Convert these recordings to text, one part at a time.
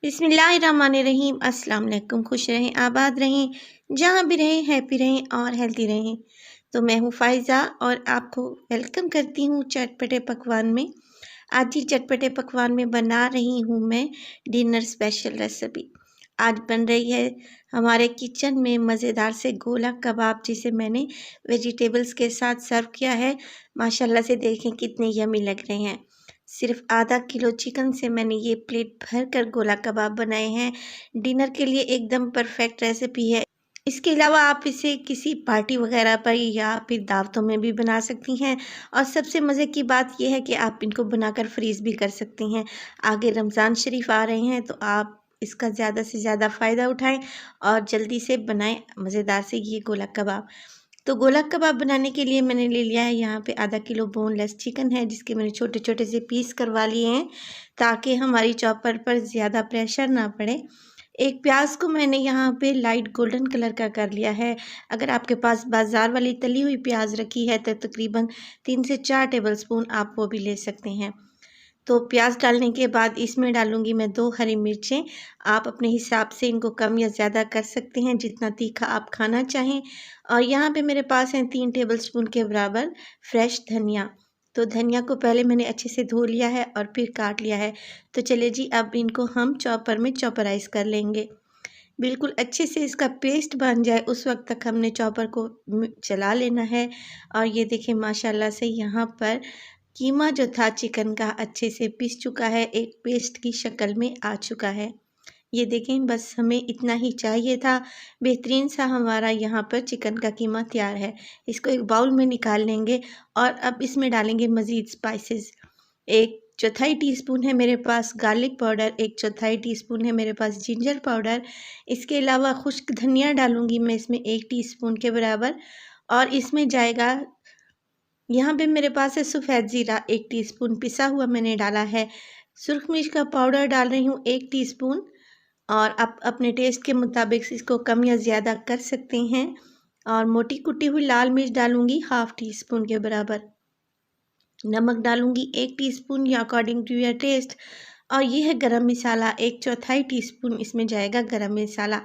बिस्मिल्लाहिर्रहमानिर्रहीम। अस्सलाम वालेकुम। खुश रहें, आबाद रहें, जहाँ भी रहें हैप्पी रहें और हेल्दी रहें। तो मैं हूँ फ़ाइज़ा और आपको वेलकम करती हूँ चटपटे पकवान में। आज ही चटपटे पकवान में बना रही हूँ मैं डिनर स्पेशल रेसिपी। आज बन रही है हमारे किचन में मज़ेदार से गोला कबाब, जिसे मैंने वेजिटेबल्स के साथ सर्व किया है। माशाल्लाह से देखें कितने यमी लग रहे हैं। सिर्फ आधा किलो चिकन से मैंने ये प्लेट भर कर गोला कबाब बनाए हैं। डिनर के लिए एकदम परफेक्ट रेसिपी है। इसके अलावा आप इसे किसी पार्टी वगैरह पर या फिर दावतों में भी बना सकती हैं। और सबसे मज़े की बात यह है कि आप इनको बनाकर फ्रीज़ भी कर सकती हैं। आगे रमज़ान शरीफ आ रहे हैं, तो आप इसका ज़्यादा से ज़्यादा फ़ायदा उठाएं और जल्दी से बनाएं मज़ेदार से ये गोला कबाब। तो गोला कबाब बनाने के लिए मैंने ले लिया है यहाँ पे आधा किलो बोनलेस चिकन है, जिसके मैंने छोटे छोटे से पीस करवा लिए हैं ताकि हमारी चॉपर पर ज़्यादा प्रेशर ना पड़े। एक प्याज को मैंने यहाँ पे लाइट गोल्डन कलर का कर लिया है। अगर आपके पास बाज़ार वाली तली हुई प्याज रखी है तो तकरीबन 3 से 4 टेबलस्पून आप वो भी ले सकते हैं। तो प्याज डालने के बाद इसमें डालूँगी मैं 2 हरी मिर्चें। आप अपने हिसाब से इनको कम या ज़्यादा कर सकते हैं, जितना तीखा आप खाना चाहें। और यहाँ पे मेरे पास हैं 3 टेबलस्पून के बराबर फ्रेश धनिया। तो धनिया को पहले मैंने अच्छे से धो लिया है और फिर काट लिया है। तो चलिए जी, अब इनको हम चॉपर में चॉपराइज़ कर लेंगे। बिल्कुल अच्छे से इसका पेस्ट बन जाए उस वक्त तक हमने चॉपर को चला लेना है। और ये देखिए माशाल्लाह से यहाँ पर कीमा जो था चिकन का अच्छे से पिस चुका है, एक पेस्ट की शक्ल में आ चुका है। ये देखें, बस हमें इतना ही चाहिए था। बेहतरीन सा हमारा यहाँ पर चिकन का कीमा तैयार है। इसको एक बाउल में निकाल लेंगे और अब इसमें डालेंगे मज़ीद स्पाइसेस। 1/4 टीस्पून है मेरे पास गार्लिक पाउडर, 1/4 टीस्पून है मेरे पास जिंजर पाउडर। इसके अलावा खुश्क धनिया डालूँगी मैं इसमें 1 टीस्पून के बराबर। और इसमें जाएगा, यहाँ पे मेरे पास है सफ़ेद ज़ीरा 1 टीस्पून पिसा हुआ मैंने डाला है। सुरख मिर्च का पाउडर डाल रही हूँ 1 टीस्पून। और आप अपने टेस्ट के मुताबिक इसको कम या ज़्यादा कर सकते हैं। और मोटी कुटी हुई लाल मिर्च डालूँगी हाफ़ टीस्पून के बराबर। नमक डालूँगी 1 टीस्पून या अकॉर्डिंग टू योर टेस्ट। और ये है गरम मसाला 1/4 टीस्पून, इसमें जाएगा गरम मसाला।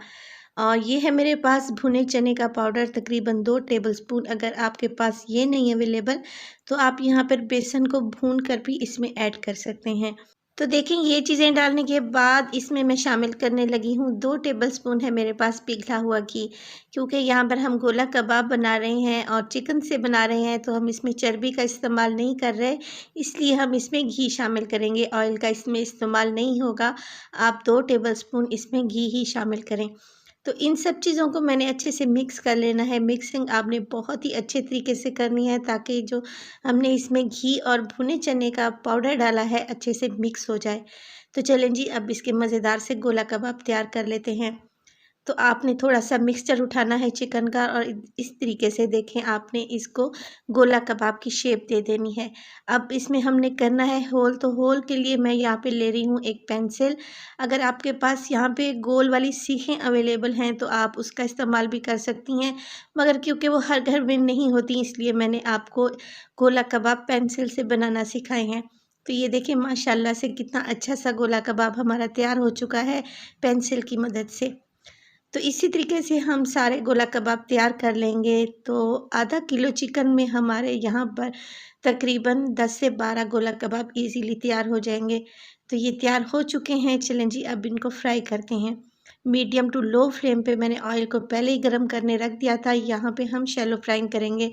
और ये है मेरे पास भुने चने का पाउडर तकरीबन 2 टेबलस्पून। अगर आपके पास ये नहीं अवेलेबल तो आप यहाँ पर बेसन को भून कर भी इसमें ऐड कर सकते हैं। तो देखें, ये चीज़ें डालने के बाद इसमें मैं शामिल करने लगी हूँ 2 टेबलस्पून है मेरे पास पिघला हुआ घी। क्योंकि यहाँ पर हम गोला कबाब बना रहे हैं और चिकन से बना रहे हैं, तो हम इसमें चर्बी का इस्तेमाल नहीं कर रहे, इसलिए हम इसमें घी शामिल करेंगे। ऑयल का इसमें इस्तेमाल नहीं होगा। आप 2 टेबलस्पून इसमें घी ही शामिल करें। तो इन सब चीज़ों को मैंने अच्छे से मिक्स कर लेना है। मिक्सिंग आपने बहुत ही अच्छे तरीके से करनी है ताकि जो हमने इसमें घी और भुने चने का पाउडर डाला है अच्छे से मिक्स हो जाए। तो चलें जी, अब इसके मज़ेदार से गोला कबाब तैयार कर लेते हैं। तो आपने थोड़ा-सा मिक्सचर उठाना है चिकन का और इस तरीके से देखें, आपने इसको गोला कबाब की शेप दे देनी है। अब इसमें हमने करना है होल, तो होल के लिए मैं यहाँ पे ले रही हूँ एक पेंसिल। अगर आपके पास यहाँ पे गोल वाली सीखें अवेलेबल हैं तो आप उसका इस्तेमाल भी कर सकती हैं, मगर क्योंकि वो हर घर में नहीं होती इसलिए मैंने आपको गोला कबाब पेंसिल से बनाना सिखाए हैं। तो ये देखिए माशाल्लाह से कितना अच्छा सा गोला कबाब हमारा तैयार हो चुका है पेंसिल की मदद से। तो इसी तरीके से हम सारे गोला कबाब तैयार कर लेंगे। तो आधा किलो चिकन में हमारे यहाँ पर तकरीबन 10 से 12 गोला कबाब इजीली तैयार हो जाएंगे। तो ये तैयार हो चुके हैं। चलें जी, अब इनको फ्राई करते हैं। मीडियम टू लो फ्लेम पे मैंने ऑयल को पहले ही गर्म करने रख दिया था। यहाँ पे हम शैलो फ्राइंग करेंगे।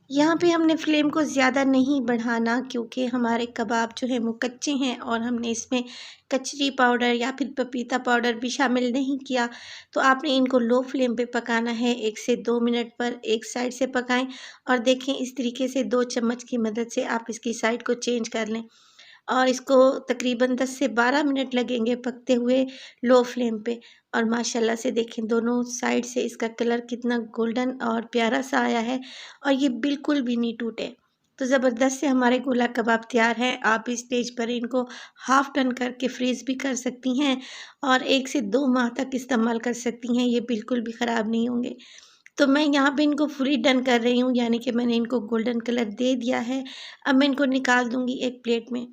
यहाँ पे हमने फ्लेम को ज़्यादा नहीं बढ़ाना, क्योंकि हमारे कबाब जो हैं वो कच्चे हैं और हमने इसमें कचरी पाउडर या फिर पपीता पाउडर भी शामिल नहीं किया। तो आपने इनको लो फ्लेम पे पकाना है। 1 से 2 मिनट पर एक साइड से पकाएं। और देखें, इस तरीके से 2 चम्मच की मदद से आप इसकी साइड को चेंज कर लें। और इसको तकरीबन 10 से 12 मिनट लगेंगे पकते हुए लो फ्लेम पे। और माशाल्लाह से देखें, दोनों साइड से इसका कलर कितना गोल्डन और प्यारा सा आया है और ये बिल्कुल भी नहीं टूटे। तो ज़बरदस्त से हमारे गोला कबाब तैयार हैं। आप इस स्टेज पर इनको हाफ़ टन करके फ्रीज़ भी कर सकती हैं और 1 से 2 माह तक इस्तेमाल कर सकती हैं, ये बिल्कुल भी ख़राब नहीं होंगे। तो मैं यहाँ पे इनको फुली डन कर रही हूँ, यानी कि मैंने इनको गोल्डन कलर दे दिया है। अब मैं इनको निकाल दूँगी एक प्लेट में।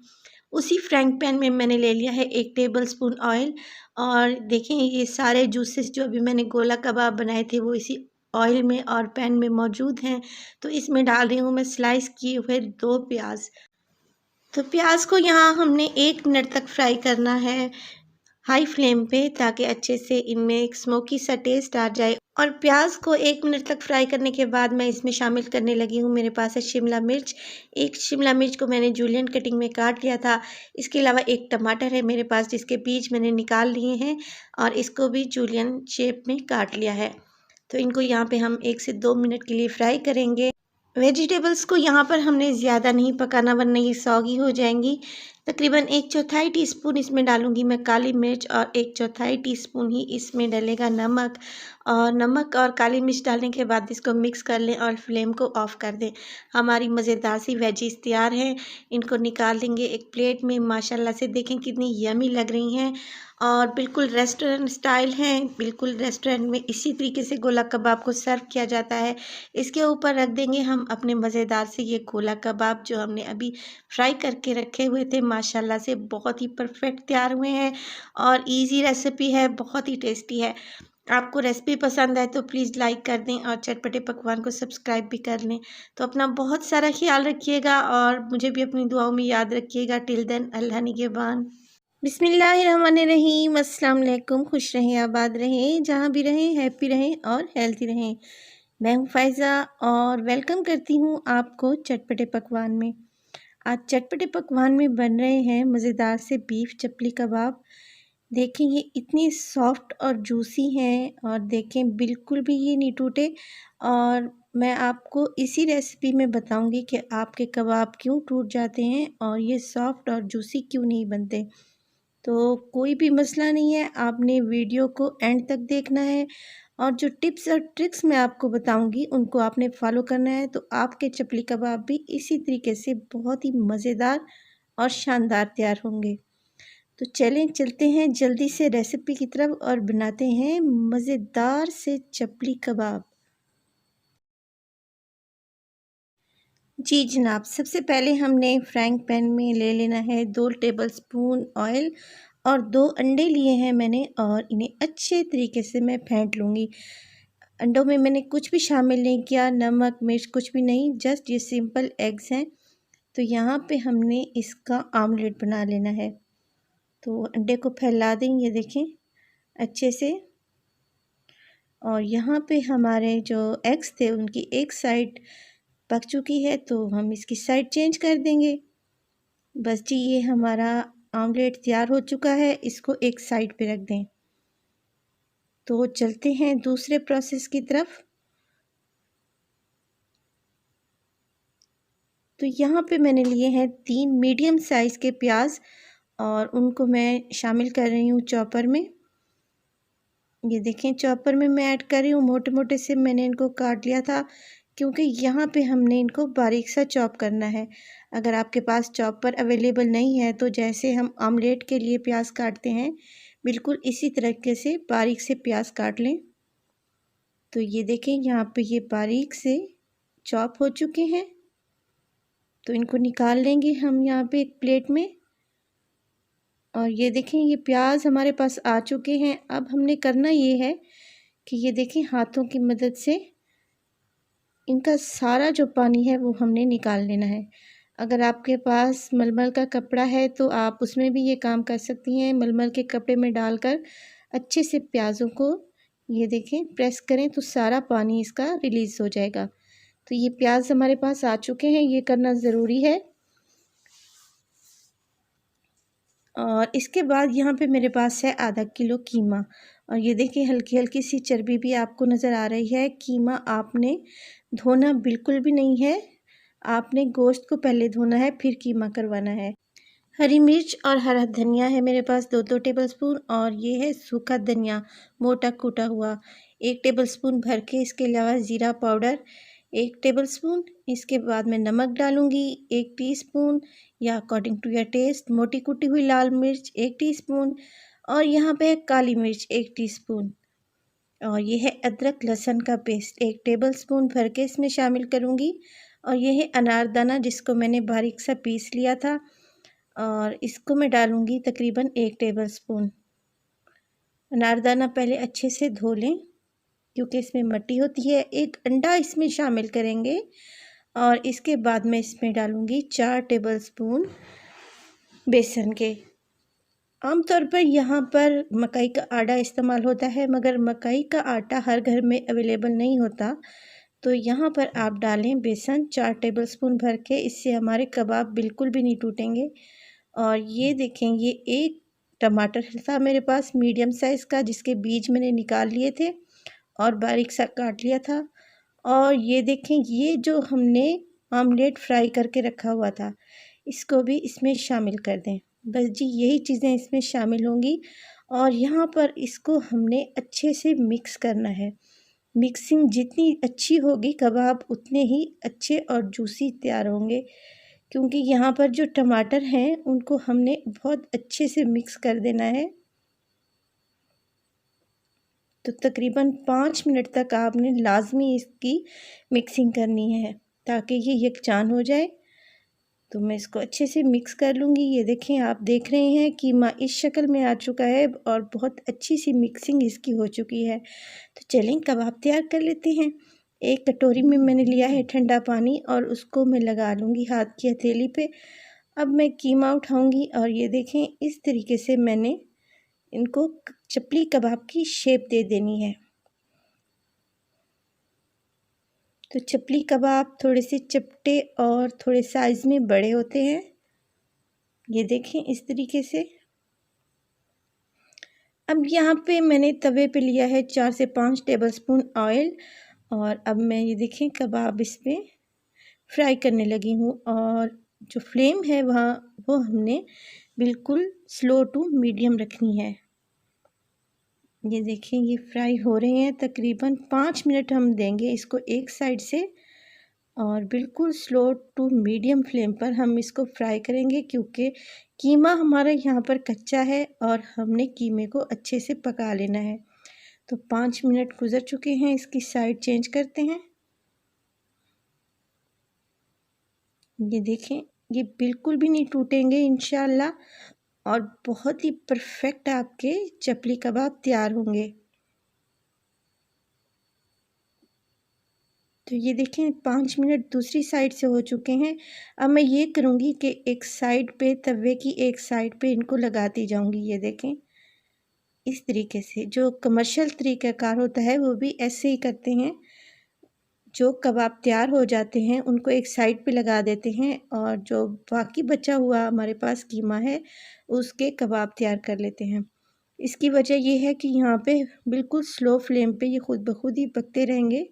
उसी फ्राइंग पैन में मैंने ले लिया है 1 टेबलस्पून ऑयल। और देखें ये सारे जूसेस जो अभी मैंने गोला कबाब बनाए थे वो इसी ऑयल में और पैन में मौजूद हैं। तो इसमें डाल रही हूँ मैं स्लाइस किए हुए 2 प्याज। तो प्याज को यहाँ हमने 1 मिनट तक फ्राई करना है हाई फ्लेम पे, ताकि अच्छे से इनमें एक स्मोकी सा टेस्ट आ जाए। और प्याज को 1 मिनट तक फ्राई करने के बाद मैं इसमें शामिल करने लगी हूँ, मेरे पास है शिमला मिर्च। एक शिमला मिर्च को मैंने जूलियन कटिंग में काट लिया था। इसके अलावा एक टमाटर है मेरे पास जिसके बीज मैंने निकाल लिए हैं और इसको भी जूलियन शेप में काट लिया है। तो इनको यहाँ पे हम 1 से 2 मिनट के लिए फ्राई करेंगे। वेजिटेबल्स को यहाँ पर हमने ज़्यादा नहीं पकाना वरना ये सौगी हो जाएंगी। तकरीबन 1/4 टीस्पून इसमें डालूंगी मैं काली मिर्च और 1/4 टीस्पून ही इसमें डलेगा नमक। और नमक और काली मिर्च डालने के बाद इसको मिक्स कर लें और फ्लेम को ऑफ़ कर दें। हमारी मज़ेदार सी वेजीज तैयार हैं। इनको निकाल लेंगे एक प्लेट में। माशाल्लाह से देखें कितनी यमी लग रही हैं और बिल्कुल रेस्टोरेंट स्टाइल हैं। बिल्कुल रेस्टोरेंट में इसी तरीके से गोला कबाब को सर्व किया जाता है। इसके ऊपर रख देंगे हम अपने मज़ेदार से ये गोला कबाब जो हमने अभी फ्राई करके रखे हुए थे। माशाल्लाह से बहुत ही परफेक्ट तैयार हुए हैं और इजी रेसिपी है, बहुत ही टेस्टी है। आपको रेसिपी पसंद आए तो प्लीज़ लाइक कर दें और चटपटे पकवान को सब्सक्राइब भी कर लें। तो अपना बहुत सारा ख्याल रखिएगा और मुझे भी अपनी दुआओं में याद रखिएगा। टिल देन अल्लाह निगहबान। बिस्मिल्लाहिर्रहमानिर्रहीम। अस्सलाम वालेकुम। खुश रहें, आबाद रहें, जहाँ भी रहें हैप्पी रहें और हेल्थी रहें। मैं हूँ फ़ायज़ा और वेलकम करती हूँ आपको चटपटे पकवान में। आज चटपटे पकवान में बन रहे हैं मज़ेदार से बीफ चपली कबाब। देखें ये इतनी सॉफ्ट और जूसी हैं और देखें बिल्कुल भी ये नहीं टूटे। और मैं आपको इसी रेसिपी में बताऊंगी कि आपके कबाब क्यों टूट जाते हैं और ये सॉफ्ट और जूसी क्यों नहीं बनते। तो कोई भी मसला नहीं है, आपने वीडियो को एंड तक देखना है और जो टिप्स और ट्रिक्स मैं आपको बताऊंगी उनको आपने फॉलो करना है। तो आपके चपली कबाब भी इसी तरीके से बहुत ही मज़ेदार और शानदार तैयार होंगे। तो चलें चलते हैं जल्दी से रेसिपी की तरफ और बनाते हैं मज़ेदार से चपली कबाब। जी जनाब, सबसे पहले हमने फ्राइंग पैन में ले लेना है 2 टेबलस्पून ऑयल और 2 अंडे लिए हैं मैंने और इन्हें अच्छे तरीके से मैं फेंट लूँगी। अंडों में मैंने कुछ भी शामिल नहीं किया, नमक मिर्च कुछ भी नहीं, जस्ट ये सिंपल एग्स हैं। तो यहाँ पे हमने इसका आमलेट बना लेना है। तो अंडे को फैला दें, ये देखें अच्छे से। और यहाँ पे हमारे जो एग्स थे उनकी एक साइड पक चुकी है तो हम इसकी साइड चेंज कर देंगे। बस जी ये हमारा आमलेट तैयार हो चुका है, इसको एक साइड पे रख दें। तो चलते हैं दूसरे प्रोसेस की तरफ। तो यहाँ पे मैंने लिए हैं 3 मीडियम साइज़ के प्याज और उनको मैं शामिल कर रही हूँ चॉपर में। ये देखें चॉपर में मैं ऐड कर रही हूँ, मोटे मोटे से मैंने इनको काट लिया था क्योंकि यहाँ पे हमने इनको बारीक सा चॉप करना है। अगर आपके पास चॉपर अवेलेबल नहीं है तो जैसे हम आमलेट के लिए प्याज काटते हैं बिल्कुल इसी तरीके से बारीक से प्याज काट लें। तो ये देखें यहाँ पे ये बारीक से चॉप हो चुके हैं। तो इनको निकाल लेंगे हम यहाँ पे एक प्लेट में। और ये देखें ये प्याज हमारे पास आ चुके हैं। अब हमने करना ये है कि ये देखें हाथों की मदद से इनका सारा जो पानी है वो हमने निकाल लेना है। अगर आपके पास मलमल का कपड़ा है तो आप उसमें भी ये काम कर सकती हैं। मलमल के कपड़े में डालकर अच्छे से प्याज़ों को ये देखें प्रेस करें तो सारा पानी इसका रिलीज़ हो जाएगा। तो ये प्याज हमारे पास आ चुके हैं, ये करना ज़रूरी है। और इसके बाद यहाँ पे मेरे पास है आधा किलो कीमा और ये देखिए हल्की हल्की सी चर्बी भी आपको नज़र आ रही है। कीमा आपने धोना बिल्कुल भी नहीं है, आपने गोश्त को पहले धोना है फिर कीमा करवाना है। हरी मिर्च और हरा धनिया है मेरे पास 2-2 टेबलस्पून और ये है सूखा धनिया मोटा कूटा हुआ 1 टेबलस्पून भर के। इसके अलावा ज़ीरा पाउडर 1 टेबलस्पून। इसके बाद मैं नमक डालूँगी 1 टीस्पून या अकॉर्डिंग टू योर टेस्ट। मोटी कुटी हुई लाल मिर्च 1 टीस्पून और यहाँ पे है काली मिर्च 1 टीस्पून। और ये है अदरक लहसुन का पेस्ट 1 टेबलस्पून भर के इसमें शामिल करूँगी। और ये है अनारदाना जिसको मैंने बारीक सा पीस लिया था और इसको मैं डालूँगी तकरीबन 1 टेबलस्पून। अनारदाना पहले अच्छे से धो लें क्योंकि इसमें मिट्टी होती है। 1 अंडा इसमें शामिल करेंगे और इसके बाद मैं इसमें डालूँगी 4 टेबलस्पून बेसन के। आमतौर पर यहाँ पर मकई का आटा इस्तेमाल होता है, मगर मकई का आटा हर घर में अवेलेबल नहीं होता, तो यहाँ पर आप डालें बेसन 4 टेबलस्पून भर के। इससे हमारे कबाब बिल्कुल भी नहीं टूटेंगे। और ये देखें, ये एक टमाटर था मेरे पास मीडियम साइज़ का, जिसके बीज मैंने निकाल लिए थे और बारीक सा काट लिया था। और ये देखें, ये जो हमने आमलेट फ्राई करके रखा हुआ था, इसको भी इसमें शामिल कर दें। बस जी, यही चीज़ें इसमें शामिल होंगी और यहाँ पर इसको हमने अच्छे से मिक्स करना है। मिक्सिंग जितनी अच्छी होगी कबाब उतने ही अच्छे और जूसी तैयार होंगे, क्योंकि यहाँ पर जो टमाटर हैं उनको हमने बहुत अच्छे से मिक्स कर देना है। तो तकरीबन 5 मिनट तक आपने लाजमी इसकी मिक्सिंग करनी है ताकि ये यकजान हो जाए। तो मैं इसको अच्छे से मिक्स कर लूँगी। ये देखें, आप देख रहे हैं कीमा इस शक्ल में आ चुका है और बहुत अच्छी सी मिक्सिंग इसकी हो चुकी है। तो चलें कबाब तैयार कर लेते हैं। एक कटोरी में मैंने लिया है ठंडा पानी और उसको मैं लगा लूँगी हाथ की हथेली पे। अब मैं कीमा उठाऊँगी और ये देखें, इस तरीके से मैंने इनको चपली कबाब की शेप दे देनी है। तो चपली कबाब थोड़े से चपटे और थोड़े साइज़ में बड़े होते हैं। ये देखें इस तरीके से। अब यहाँ पे मैंने तवे पे लिया है 4 से 5 टेबलस्पून ऑयल और अब मैं ये देखें कबाब इस पे फ्राई करने लगी हूँ। और जो फ्लेम है वहाँ वो हमने बिल्कुल स्लो टू मीडियम रखनी है। ये देखें, ये फ्राई हो रहे हैं। तकरीबन 5 मिनट हम देंगे इसको एक साइड से और बिल्कुल स्लो टू मीडियम फ्लेम पर हम इसको फ्राई करेंगे, क्योंकि कीमा हमारा यहाँ पर कच्चा है और हमने कीमे को अच्छे से पका लेना है। तो 5 मिनट गुजर चुके हैं, इसकी साइड चेंज करते हैं। ये देखें, ये बिल्कुल भी नहीं टूटेंगे इंशाल्लाह और बहुत ही परफेक्ट आपके चपली कबाब तैयार होंगे। तो ये देखें 5 मिनट दूसरी साइड से हो चुके हैं। अब मैं ये करूँगी कि एक साइड पे तवे की एक साइड पे इनको लगाती जाऊँगी। ये देखें इस तरीके से। जो कमर्शियल तरीक़ाकार होता है वो भी ऐसे ही करते हैं। जो कबाब तैयार हो जाते हैं उनको एक साइड पे लगा देते हैं और जो बाकी बचा हुआ हमारे पास कीमा है उसके कबाब तैयार कर लेते हैं। इसकी वजह ये है कि यहाँ पे बिल्कुल स्लो फ्लेम पे ये खुद ब खुद ही पकते रहेंगे।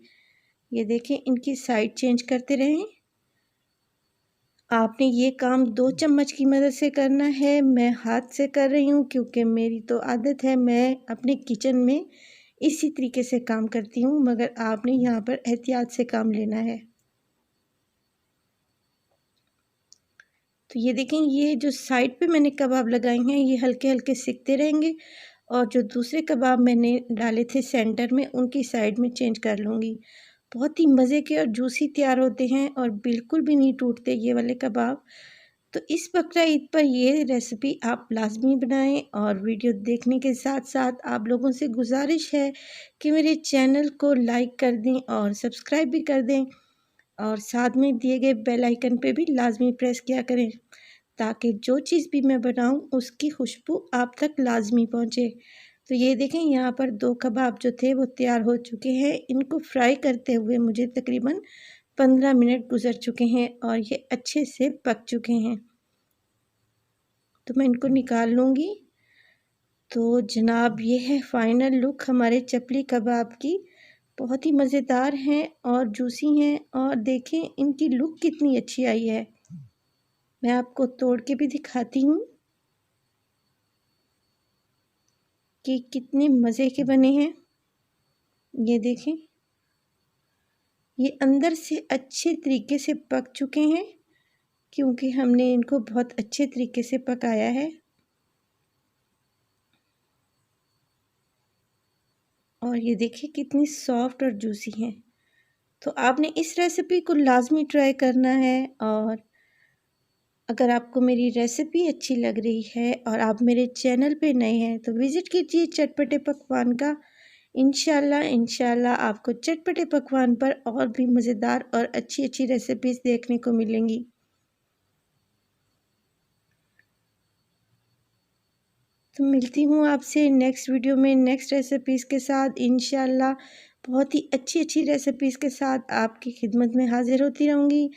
ये देखें, इनकी साइड चेंज करते रहें। आपने ये काम 2 चम्मच की मदद से करना है। मैं हाथ से कर रही हूँ क्योंकि मेरी तो आदत है, मैं अपने किचन में इसी तरीके से काम करती हूँ, मगर आपने यहाँ पर एहतियात से काम लेना है। तो ये देखें, ये जो साइड पे मैंने कबाब लगाए हैं ये हल्के-हल्के सिकते रहेंगे और जो दूसरे कबाब मैंने डाले थे सेंटर में उनकी साइड में चेंज कर लूँगी। बहुत ही मज़े के और जूसी तैयार होते हैं और बिल्कुल भी नहीं टूटते ये वाले कबाब। तो इस बकरा ईद पर ये रेसिपी आप लाज़मी बनाएं और वीडियो देखने के साथ-साथ आप लोगों से गुज़ारिश है कि मेरे चैनल को लाइक कर दें और सब्सक्राइब भी कर दें और साथ में दिए गए बेल आइकन पे भी लाज़मी प्रेस किया करें, ताकि जो चीज़ भी मैं बनाऊं उसकी खुशबू आप तक लाज़मी पहुंचे। तो ये देखें, यहाँ पर 2 कबाब जो थे वो तैयार हो चुके हैं। इनको फ्राई करते हुए मुझे तकरीबन 15 मिनट गुजर चुके हैं और ये अच्छे से पक चुके हैं। तो मैं इनको निकाल लूँगी। तो जनाब, ये है फ़ाइनल लुक हमारे चपली कबाब की। बहुत ही मज़ेदार हैं और जूसी हैं और देखें इनकी लुक कितनी अच्छी आई है। मैं आपको तोड़ के भी दिखाती हूँ कि कितने मज़े के बने हैं। ये देखें, ये अंदर से अच्छे तरीके से पक चुके हैं क्योंकि हमने इनको बहुत अच्छे तरीके से पकाया है। और ये देखिए कितनी सॉफ्ट और जूसी हैं। तो आपने इस रेसिपी को लाज़मी ट्राई करना है और अगर आपको मेरी रेसिपी अच्छी लग रही है और आप मेरे चैनल पे नए हैं तो विज़िट कीजिए चटपटे पकवान का। इंशाल्लाह आपको चटपटे पकवान पर और भी मज़ेदार और अच्छी अच्छी रेसिपीज़ देखने को मिलेंगी। तो मिलती हूँ आपसे नेक्स्ट वीडियो में नेक्स्ट रेसिपीज़ के साथ इंशाल्लाह। बहुत ही अच्छी अच्छी रेसिपीज़ के साथ आपकी खिदमत में हाज़िर होती रहूँगी।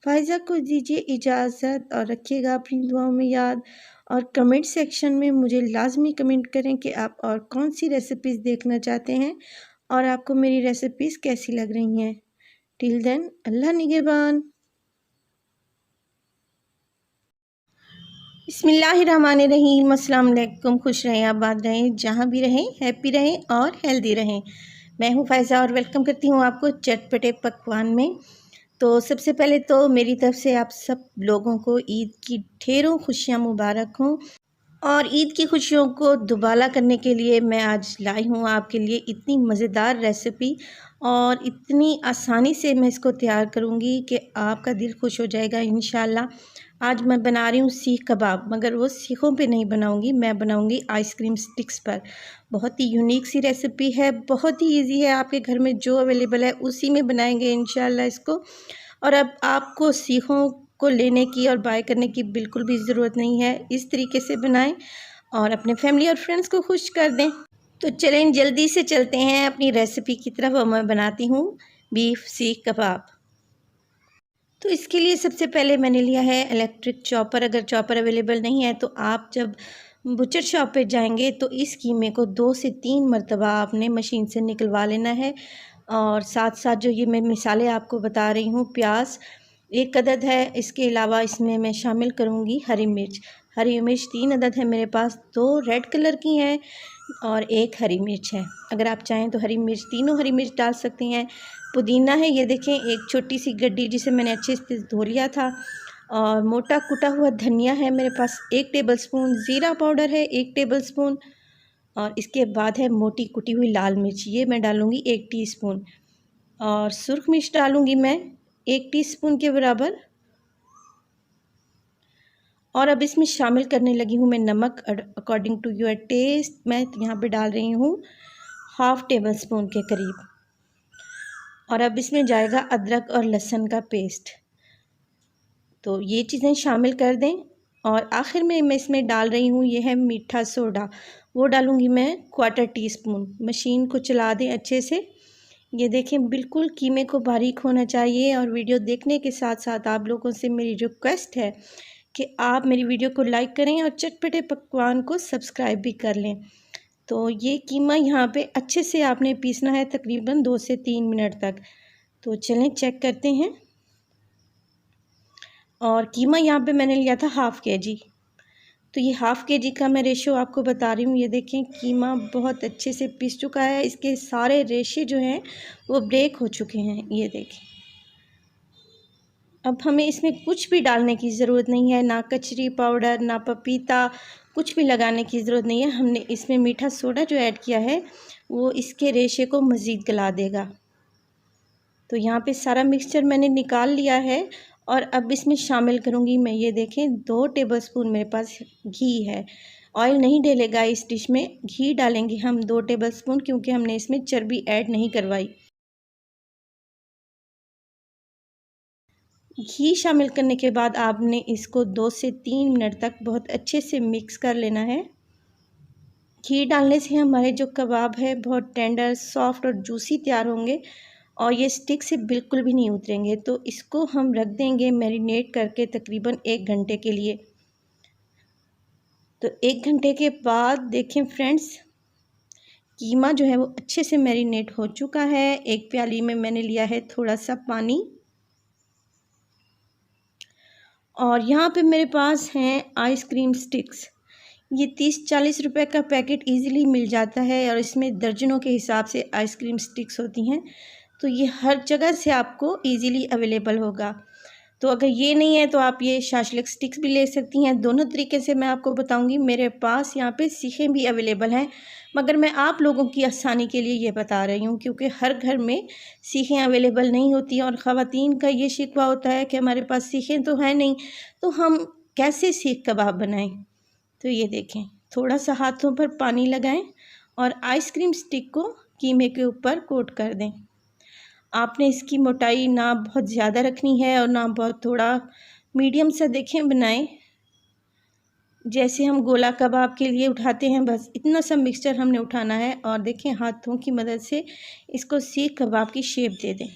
फ़ाइज़ा को दीजिए इजाज़त और रखिएगा अपनी दुआओं में याद। और कमेंट सेक्शन में मुझे लाज़मी कमेंट करें कि आप और कौन सी रेसिपीज़ देखना चाहते हैं और आपको मेरी रेसिपीज़ कैसी लग रही हैं। टिल देन अल्लाह निगहबान। बिस्मिल्लाहिर्रहमानिर्रहीम। अस्सलाम वालेकुम। खुश रहें, आबाद रहें, जहाँ भी रहें हैप्पी रहें और हेल्दी रहें। मैं हूँ फ़ाइज़ा और वेलकम करती हूँ आपको चटपटे पकवान में। तो सबसे पहले तो मेरी तरफ़ से आप सब लोगों को ईद की ढेरों खुशियाँ मुबारक हों। और ईद की खुशियों को दुबाला करने के लिए मैं आज लाई हूँ आपके लिए इतनी मज़ेदार रेसिपी और इतनी आसानी से मैं इसको तैयार करूँगी कि आपका दिल खुश हो जाएगा इंशाल्लाह। आज मैं बना रही हूँ सीख कबाब, मगर वो सीखों पे नहीं बनाऊँगी, मैं बनाऊँगी आइसक्रीम स्टिक्स पर। बहुत ही यूनिक सी रेसिपी है, बहुत ही ईजी है, आपके घर में जो अवेलेबल है उसी में बनाएंगे इंशाल्लाह इसको। और अब आपको सीखों को लेने की और बाय करने की बिल्कुल भी ज़रूरत नहीं है। इस तरीके से बनाएं और अपने फैमिली और फ्रेंड्स को खुश कर दें। तो चलें जल्दी से चलते हैं अपनी रेसिपी की तरफ और मैं बनाती हूँ बीफ सीख कबाब। तो इसके लिए सबसे पहले मैंने लिया है इलेक्ट्रिक चॉपर। अगर चॉपर अवेलेबल नहीं है तो आप जब बुचर शॉप पे जाएंगे तो इस कीमे को 2 से 3 मरतबा आपने मशीन से निकलवा लेना है। और साथ साथ जो ये मैं मिसालें आपको बता रही हूँ, प्याज 1 अदद है, इसके अलावा इसमें मैं शामिल करूँगी हरी मिर्च। हरी मिर्च 3 अदद है मेरे पास, 2 रेड कलर की हैं और 1 हरी मिर्च है। अगर आप चाहें तो हरी मिर्च, तीनों हरी मिर्च डाल सकती हैं। पुदीना है, ये देखें, एक छोटी सी गड्डी जिसे मैंने अच्छे से धो लिया था। और मोटा कुटा हुआ धनिया है मेरे पास 1 टेबलस्पून। ज़ीरा पाउडर है 1 टेबलस्पून। और इसके बाद है मोटी कुटी हुई लाल मिर्च, ये मैं डालूँगी 1 टीस्पून। और सुर्ख मिर्च डालूँगी मैं 1 टीस्पून के बराबर। और अब इसमें शामिल करने लगी हूँ मैं नमक अकॉर्डिंग टू योर टेस्ट। मैं यहाँ पे डाल रही हूँ ½ टेबलस्पून के करीब। और अब इसमें जाएगा अदरक और लहसुन का पेस्ट। तो ये चीज़ें शामिल कर दें। और आखिर में मैं इसमें डाल रही हूँ, ये है मीठा सोडा, वो डालूँगी मैं 1/4 टीस्पून। मशीन को चला दें अच्छे से। ये देखें, बिल्कुल कीमे को बारीक होना चाहिए। और वीडियो देखने के साथ साथ आप लोगों से मेरी रिक्वेस्ट है कि आप मेरी वीडियो को लाइक करें और चटपटे पकवान को सब्सक्राइब भी कर लें। तो ये कीमा यहाँ पे अच्छे से आपने पीसना है तकरीबन 2 से 3 मिनट तक। तो चलें चेक करते हैं। और कीमा यहाँ पे मैंने लिया था ½ kg। तो ये ½ kg का मैं रेशो आपको बता रही हूँ। ये देखें, कीमा बहुत अच्छे से पिस चुका है, इसके सारे रेशे जो हैं वो ब्रेक हो चुके हैं। ये देखें, अब हमें इसमें कुछ भी डालने की ज़रूरत नहीं है, ना कचरी पाउडर, ना पपीता, कुछ भी लगाने की ज़रूरत नहीं है। हमने इसमें मीठा सोडा जो ऐड किया है वो इसके रेशे को मज़ीद गला देगा। तो यहाँ पे सारा मिक्सचर मैंने निकाल लिया है। और अब इसमें शामिल करूँगी मैं, ये देखें, 2 टेबलस्पून मेरे पास घी है। ऑयल नहीं डलेगा इस डिश में, घी डालेंगे हम 2 टेबलस्पून, क्योंकि हमने इसमें चर्बी ऐड नहीं करवाई। घी शामिल करने के बाद आपने इसको 2 से 3 मिनट तक बहुत अच्छे से मिक्स कर लेना है। घी डालने से हमारे जो कबाब है बहुत टेंडर, सॉफ्ट और जूसी तैयार होंगे और ये स्टिक से बिल्कुल भी नहीं उतरेंगे। तो इसको हम रख देंगे मैरिनेट करके तकरीबन 1 घंटे के लिए। तो 1 घंटे के बाद देखें फ्रेंड्स, कीमा जो है वो अच्छे से मैरिनेट हो चुका है। एक प्याली में मैंने लिया है थोड़ा सा पानी। और यहाँ पे मेरे पास हैं आइसक्रीम स्टिक्स। ये 30-40 रुपए का पैकेट इजीली मिल जाता है और इसमें दर्जनों के हिसाब से आइसक्रीम स्टिक्स होती हैं। तो ये हर जगह से आपको इजीली अवेलेबल होगा। तो अगर ये नहीं है तो आप ये शाशलिक स्टिक्स भी ले सकती हैं। दोनों तरीके से मैं आपको बताऊंगी। मेरे पास यहाँ पे सीखें भी अवेलेबल हैं, मगर मैं आप लोगों की आसानी के लिए ये बता रही हूँ, क्योंकि हर घर में सीखें अवेलेबल नहीं होती और ख़वातीन का ये शिकवा होता है कि हमारे पास सीखें तो है नहीं, तो हम कैसे सीख कबाब बनाएं। तो ये देखें, थोड़ा सा हाथों पर पानी लगाएं और आइसक्रीम स्टिक को कीमे के ऊपर कोट कर दें। आपने इसकी मोटाई ना बहुत ज़्यादा रखनी है और ना बहुत थोड़ा, मीडियम सा देखें बनाएं। जैसे हम गोला कबाब के लिए उठाते हैं, बस इतना सा मिक्सचर हमने उठाना है और देखें हाथों की मदद से इसको सीख कबाब की शेप दे दें।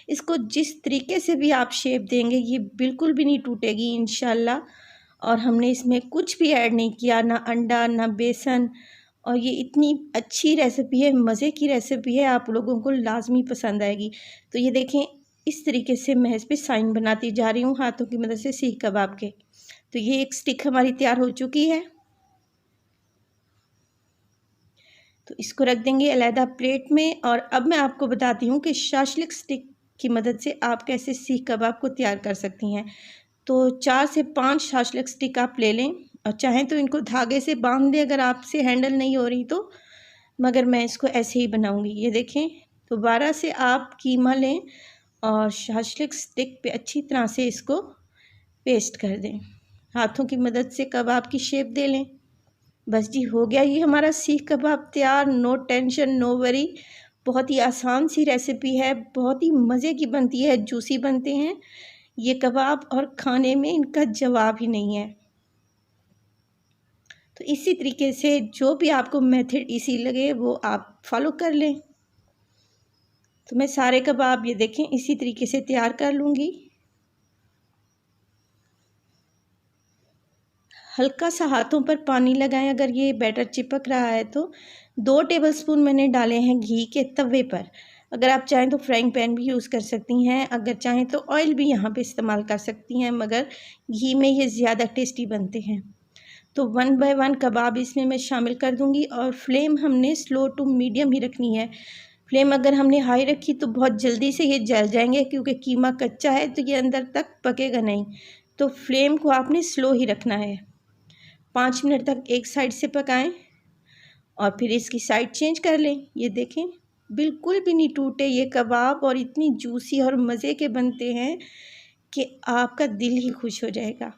इसको जिस तरीके से भी आप शेप देंगे ये बिल्कुल भी नहीं टूटेगी इंशाल्लाह। और हमने इसमें कुछ भी ऐड नहीं किया, ना अंडा ना बेसन, और ये इतनी अच्छी रेसिपी है, मज़े की रेसिपी है, आप लोगों को लाजमी पसंद आएगी। तो ये देखें, इस तरीके से मैं इस पर साइन बनाती जा रही हूँ हाथों की मदद से सीख कबाब के। तो ये एक स्टिक हमारी तैयार हो चुकी है। तो इसको रख देंगे अलहदा प्लेट में। और अब मैं आपको बताती हूँ कि शाशलिक स्टिक की मदद से आप कैसे सीख कबाब को तैयार कर सकती हैं। तो 4 से 5 शाशलिक स्टिक आप ले लें और चाहें तो इनको धागे से बांध दें अगर आपसे हैंडल नहीं हो रही तो, मगर मैं इसको ऐसे ही बनाऊंगी। ये देखें, तो 12 से आप कीमा लें और शाशलिक स्टिक पे अच्छी तरह से इसको पेस्ट कर दें। हाथों की मदद से कबाब की शेप दे लें। बस जी, हो गया ये हमारा सीख कबाब तैयार। नो टेंशन नो वरी, बहुत ही आसान सी रेसिपी है, बहुत ही मज़े की बनती है, जूसी बनते हैं ये कबाब और खाने में इनका जवाब ही नहीं है। तो इसी तरीके से जो भी आपको मेथड इजी लगे वो आप फॉलो कर लें। तो मैं सारे कबाब ये देखें इसी तरीके से तैयार कर लूँगी। हल्का सा हाथों पर पानी लगाएं अगर ये बैटर चिपक रहा है तो। 2 टेबलस्पून मैंने डाले हैं घी के तवे पर। अगर आप चाहें तो फ्राइंग पैन भी यूज़ कर सकती हैं, अगर चाहें तो ऑयल भी यहाँ पे इस्तेमाल कर सकती हैं, मगर घी में ये ज़्यादा टेस्टी बनते हैं। तो 1 बाय 1 कबाब इसमें मैं शामिल कर दूँगी और फ्लेम हमने स्लो टू मीडियम ही रखनी है। फ्लेम अगर हमने हाई रखी तो बहुत जल्दी से ये जल जाएंगे, क्योंकि कीमा कच्चा है तो ये अंदर तक पकेगा नहीं। तो फ्लेम को आपने स्लो ही रखना है। 5 मिनट तक एक साइड से पकाएं और फिर इसकी साइड चेंज कर लें। ये देखें, बिल्कुल भी नहीं टूटे ये कबाब और इतनी जूसी और मज़े के बनते हैं कि आपका दिल ही खुश हो जाएगा।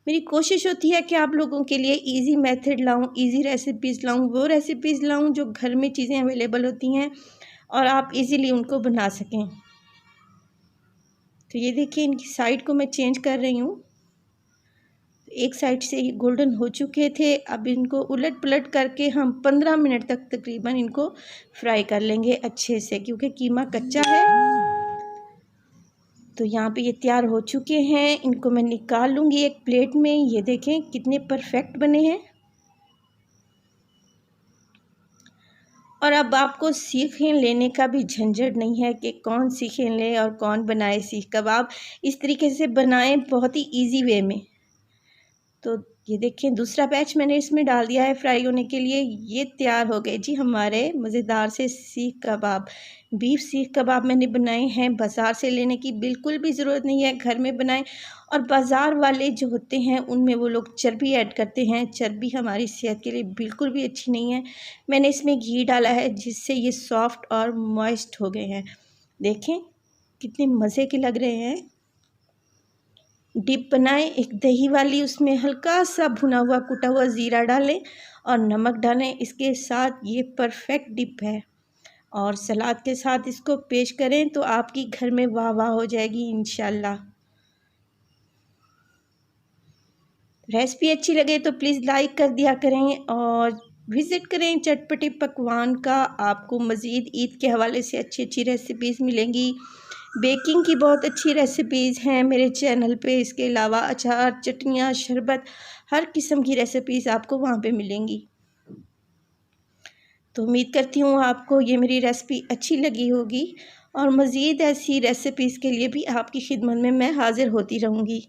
मेरी कोशिश होती है कि आप लोगों के लिए इजी मेथड लाऊं, इजी रेसिपीज़ लाऊं, वो रेसिपीज़ लाऊं जो घर में चीज़ें अवेलेबल होती हैं और आप इजीली उनको बना सकें। तो ये देखिए, इनकी साइड को मैं चेंज कर रही हूँ। एक साइड से ये गोल्डन हो चुके थे, अब इनको उलट पलट करके हम 15 मिनट तक तकरीबन इनको फ्राई कर लेंगे अच्छे से, क्योंकि कीमा कच्चा है। तो यहाँ पे ये तैयार हो चुके हैं, इनको मैं निकाल लूँगी एक प्लेट में। ये देखें कितने परफेक्ट बने हैं। और अब आपको सीखें लेने का भी झंझट नहीं है कि कौन सीखें ले और कौन बनाए सीख कबाब। इस तरीके से बनाएं बहुत ही इजी वे में। तो ये देखिए, दूसरा बैच मैंने इसमें डाल दिया है फ्राई होने के लिए। ये तैयार हो गए जी हमारे मज़ेदार से सीख कबाब। बीफ सीख कबाब मैंने बनाए हैं, बाज़ार से लेने की बिल्कुल भी ज़रूरत नहीं है, घर में बनाएं। और बाज़ार वाले जो होते हैं उनमें वो लोग चर्बी ऐड करते हैं, चर्बी हमारी सेहत के लिए बिल्कुल भी अच्छी नहीं है। मैंने इसमें घी डाला है जिससे ये सॉफ्ट और मॉइस्ट हो गए हैं। देखें कितने मज़े के लग रहे हैं। डिप बनाएं एक दही वाली, उसमें हल्का सा भुना हुआ कुटा हुआ ज़ीरा डालें और नमक डालें। इसके साथ ये परफेक्ट डिप है और सलाद के साथ इसको पेश करें तो आपकी घर में वाह वाह हो जाएगी इंशाल्लाह। रेसिपी अच्छी लगे तो प्लीज़ लाइक कर दिया करें और विज़िट करें चटपटे पकवान का। आपको मज़ीद ईद के हवाले से अच्छी अच्छी रेसिपीज़ मिलेंगी। बेकिंग की बहुत अच्छी रेसिपीज़ हैं मेरे चैनल पे। इसके अलावा अचार, चटनियाँ, शरबत, हर किस्म की रेसिपीज़ आपको वहाँ पे मिलेंगी। तो उम्मीद करती हूँ आपको ये मेरी रेसिपी अच्छी लगी होगी और मज़ीद ऐसी रेसिपीज़ के लिए भी आपकी खिदमत में मैं हाज़िर होती रहूँगी।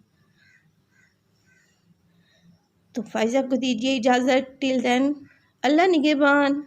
तो फ़ाइज़ा को दीजिए इजाज़त। टिल देन, अल्लाह निगहबान।